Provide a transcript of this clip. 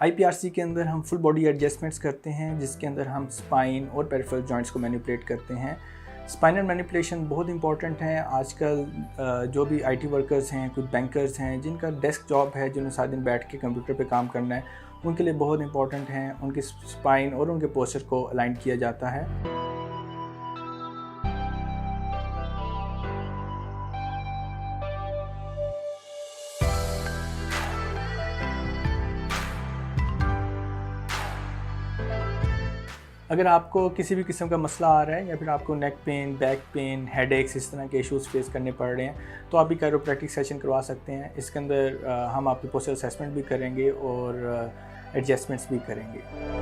IPRC के अंदर हम फुल बॉडी एडजस्टमेंट्स करते हैं, जिसके अंदर हम स्पाइन और पेरिफेरल जॉइंट्स को मैनिपुलेट करते हैं। स्पाइनल मैनिपुलेशन बहुत इंपॉर्टेंट है। आजकल जो भी IT वर्कर्स हैं, कुछ बैंकर्स हैं जिनका डेस्क जॉब है, जिन्हें सारा दिन बैठ के कंप्यूटर पे काम करना है, उनके लिए बहुत इंपॉर्टेंट है। उनकी स्पाइन और उनके पोस्चर को अलाइन किया जाता है। अगर आपको किसी भी किस्म का मसला आ रहा है या फिर आपको neck pain, back pain, headaches, इस तरह के इश्यूज़ फेस करने पड़ रहे हैं, तो आप भी कायरोप्रैक्टिक सेशन करवा सकते हैं। इसके अंदर हम आपकी पोस्चर असेसमेंट भी करेंगे और एडजस्टमेंट्स भी करेंगे।